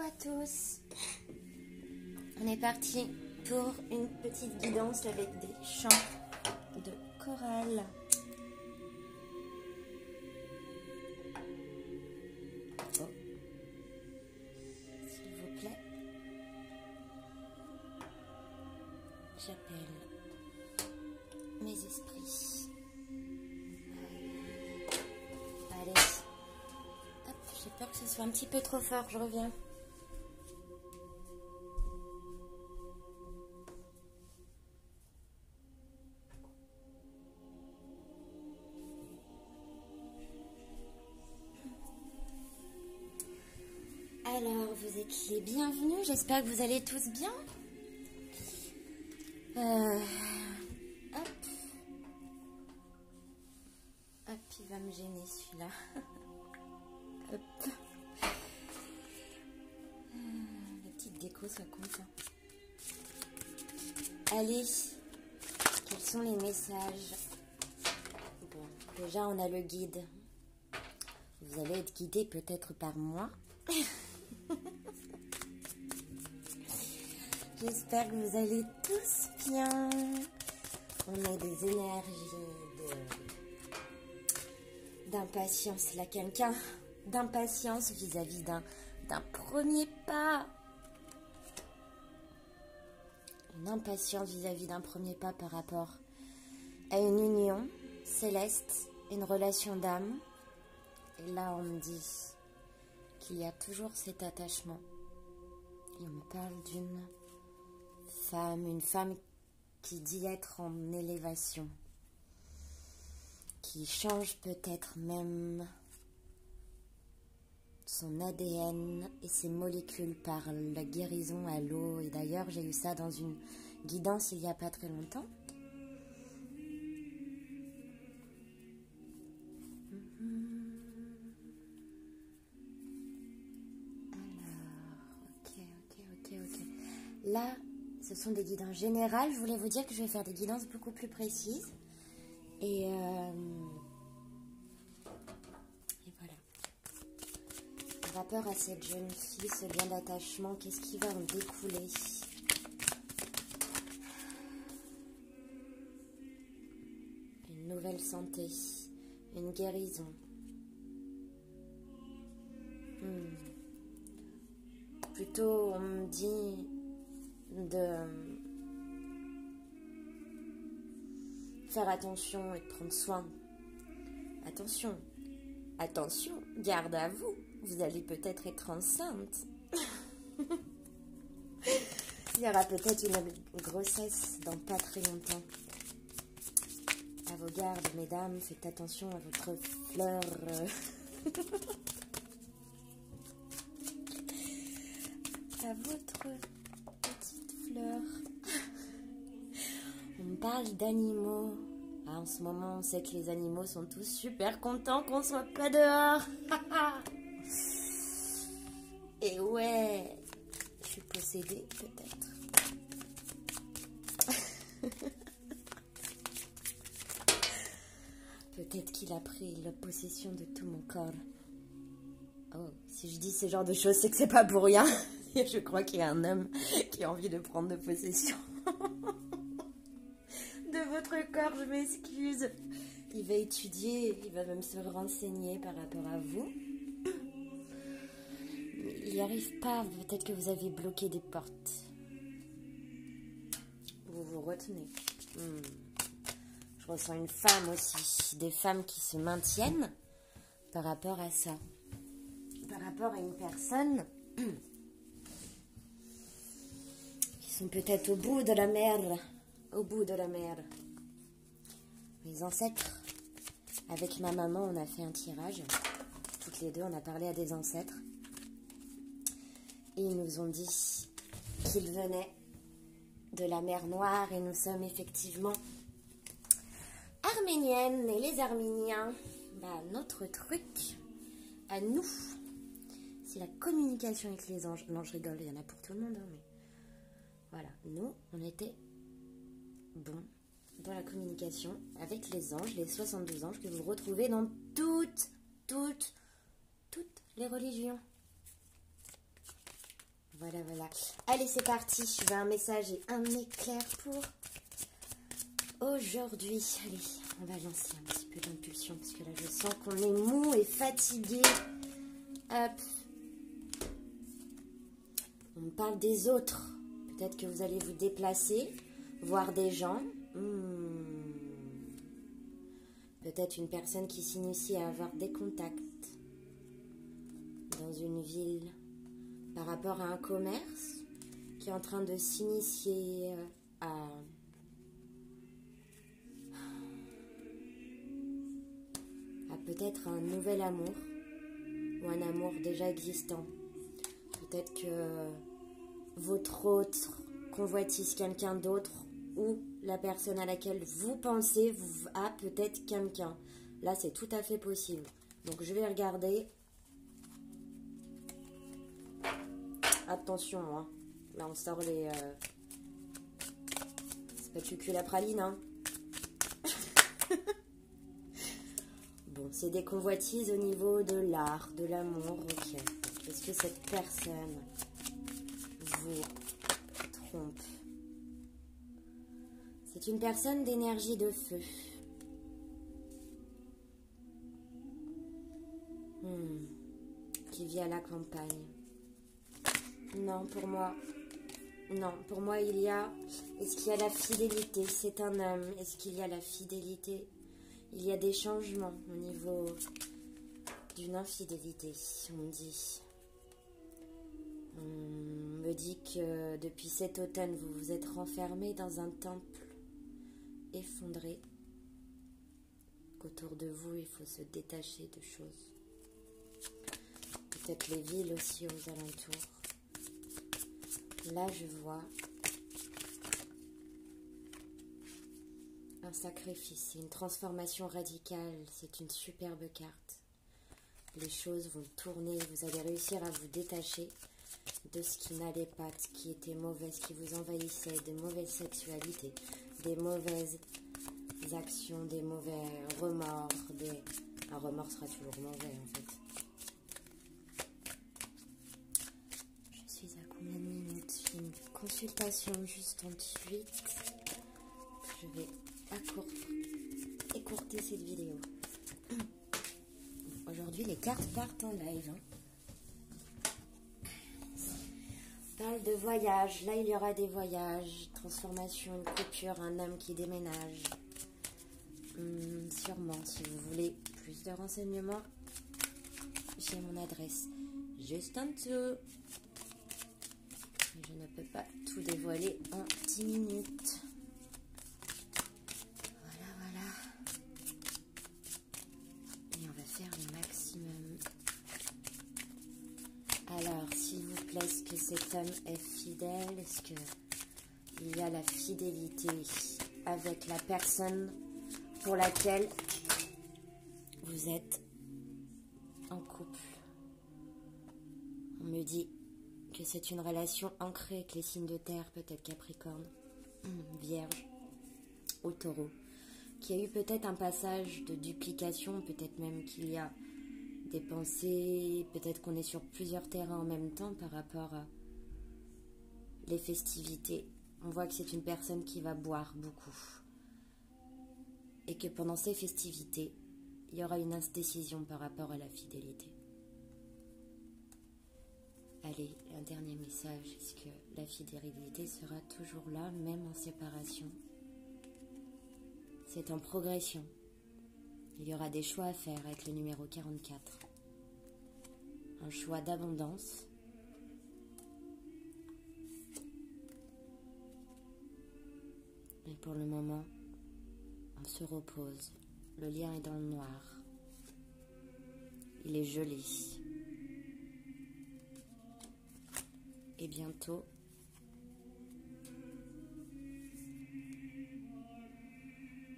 à tous. On est parti pour une petite guidance avec des chants de chorale. Oh. S'il vous plaît. J'appelle mes esprits. Allez. Hop, j'ai peur que ce soit un petit peu trop fort, je reviens. Alors, vous êtes les bienvenus, j'espère que vous allez tous bien. Hop. Hop, il va me gêner celui-là. Hop. La petite déco soit content. Allez, quels sont les messages? Bon, déjà on a le guide. Vous allez être guidé peut-être par moi. J'espère que vous allez tous bien. On a des énergies d'impatience. Là, quelqu'un d'impatience vis-à-vis d'un premier pas. Une impatience vis-à-vis d'un premier pas par rapport à une union céleste, une relation d'âme. Et là, on me dit qu'il y a toujours cet attachement. Et on me parle une femme qui dit être en élévation, qui change peut-être même son ADN et ses molécules par la guérison à l'eau. Et d'ailleurs, j'ai eu ça dans une guidance il n'y a pas très longtemps. Alors, ok. Là, ce sont des guidances générales. Je voulais vous dire que je vais faire des guidances beaucoup plus précises. Et voilà. Par rapport à cette jeune fille, ce lien d'attachement, qu'est-ce qui va en découler? Une nouvelle santé, une guérison. Plutôt, on me dit de faire attention et de prendre soin. Attention, garde à vous. Vous allez peut-être être enceinte. Il y aura peut-être une grossesse dans pas très longtemps. À vos gardes, mesdames, faites attention à votre fleur. À votre petite fleur. On me parle d'animaux. En ce moment, on sait que les animaux sont tous super contents qu'on soit pas dehors. Et ouais, je suis possédée peut-être. Peut-être qu'il a pris la possession de tout mon corps. Oh, si je dis ce genre de choses, c'est que c'est pas pour rien. Je crois qu'il y a un homme qui a envie de prendre de possession de votre corps, je m'excuse. Il va étudier, il va même se renseigner par rapport à vous. Il n'y arrive pas, peut-être que vous avez bloqué des portes. Vous vous retenez. Je ressens une femme aussi, des femmes qui se maintiennent par rapport à ça. Par rapport à une personne qui sont peut-être au bout de la mer. Au bout de la mer. Mes ancêtres, avec ma maman, on a fait un tirage. Toutes les deux, on a parlé à des ancêtres. Et ils nous ont dit qu'ils venaient de la mer Noire. Et nous sommes effectivement arméniennes. Et les Arméniens, notre truc, à nous, c'est la communication avec les anges. Non, je rigole, il y en a pour tout le monde. Hein, mais voilà, nous, on était bons dans la communication avec les anges, les 72 anges que vous retrouvez dans toutes les religions. Voilà, voilà. Allez, c'est parti. Je veux un message et un éclair pour aujourd'hui. Allez, on va lancer un petit peu d'impulsion parce que là, je sens qu'on est mou et fatigué. Hop. On me parle des autres. Peut-être que vous allez vous déplacer, voir des gens. Peut-être une personne qui s'initie à avoir des contacts dans une ville par rapport à un commerce qui est en train de s'initier à peut-être un nouvel amour ou un amour déjà existant. Peut-être que votre autre convoitise quelqu'un d'autre ou la personne à laquelle vous pensez a peut-être quelqu'un. Là, c'est tout à fait possible. Donc, je vais regarder. Attention, hein. Là, on sort les... C'est pas cucul la praline, hein. Bon, c'est des convoitises au niveau de l'art, de l'amour, ok. Est-ce que cette personne vous trompe? C'est une personne d'énergie de feu. Qui vit à la campagne. Non, pour moi... Non, pour moi, il y a... Est-ce qu'il y a la fidélité? C'est un homme. Est-ce qu'il y a la fidélité? Il y a des changements au niveau d'une infidélité, on dit. On me dit que depuis cet automne, vous vous êtes renfermé dans un temple effondré. Qu'autour de vous, il faut se détacher de choses. Peut-être les villes aussi aux alentours. Là, je vois un sacrifice, une transformation radicale. C'est une superbe carte. Les choses vont tourner, vous allez réussir à vous détacher de ce qui n'allait pas, de ce qui était mauvais, ce qui vous envahissait, des mauvaises sexualités, des mauvaises actions, des mauvais remords. Un remords sera toujours mauvais en fait. Je suis à combien de minutes? J'ai une consultation juste ensuite. Je vais écourter cette vidéo. Aujourd'hui, les cartes partent en live. On parle de voyage. Là, il y aura des voyages. Transformation, une coupure, un homme qui déménage. Sûrement, si vous voulez plus de renseignements, j'ai mon adresse juste en dessous. Je ne peux pas tout dévoiler en 10 minutes. Voilà. Et on va faire le maximum. Alors, s'il vous plaît, est-ce que cet homme est fidèle? Est-ce qu'il y a la fidélité avec la personne pour laquelle vous êtes en couple? On me dit que c'est une relation ancrée avec les signes de terre, peut-être Capricorne, Vierge ou Taureau, qui a eu peut-être un passage de duplication, peut-être même qu'il y a des pensées, peut-être qu'on est sur plusieurs terrains en même temps par rapport à les festivités. On voit que c'est une personne qui va boire beaucoup. Et que pendant ces festivités, il y aura une indécision par rapport à la fidélité. Allez, un dernier message. Est-ce que la fidélité sera toujours là, même en séparation? C'est en progression. Il y aura des choix à faire avec le numéro 44. Un choix d'abondance. Mais pour le moment, on se repose. Le lien est dans le noir. Il est joli. Et bientôt,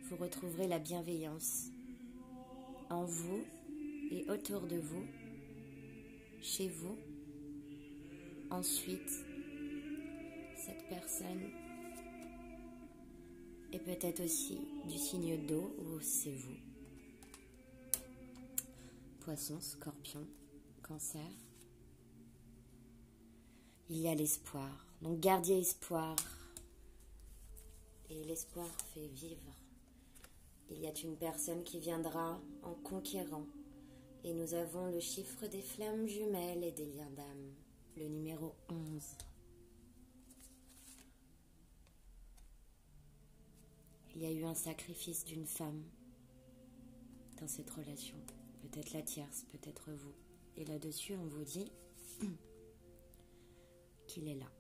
vous retrouverez la bienveillance en vous et autour de vous, chez vous. Ensuite, cette personne est peut-être aussi du signe d'eau ou c'est vous. Poisson, Scorpion, Cancer. il y a l'espoir. Donc gardez espoir. Et l'espoir fait vivre. Il y a une personne qui viendra en conquérant. Et nous avons le chiffre des flammes jumelles et des liens d'âme. Le numéro 11. Il y a eu un sacrifice d'une femme dans cette relation. Peut-être la tierce, peut-être vous. Et là-dessus, on vous dit qu'il est là.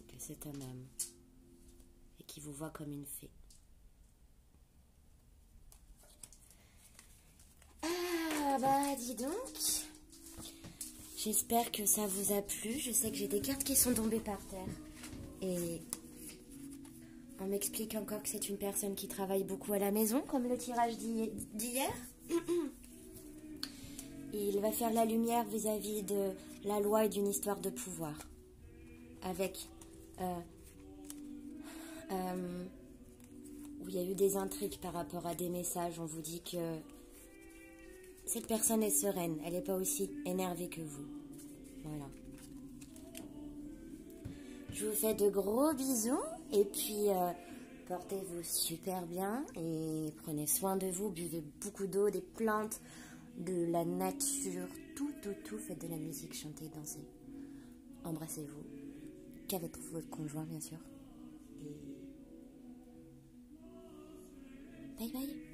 Que c'est un homme. Et qui vous voit comme une fée. Ah, bah, dis donc. J'espère que ça vous a plu. Je sais que j'ai des cartes qui sont tombées par terre. Et on m'explique encore que c'est une personne qui travaille beaucoup à la maison, comme le tirage d'hier. Il va faire la lumière vis-à-vis de la loi et d'une histoire de pouvoir. Avec... où il y a eu des intrigues par rapport à des messages. On vous dit que cette personne est sereine. Elle n'est pas aussi énervée que vous. Voilà. Je vous fais de gros bisous. Et puis, portez-vous super bien. Et prenez soin de vous. Buvez beaucoup d'eau, des plantes, de la nature. Tout. Faites de la musique, chantez, dansez. Embrassez-vous. Qu'avec votre conjoint, bien sûr. Et bye bye.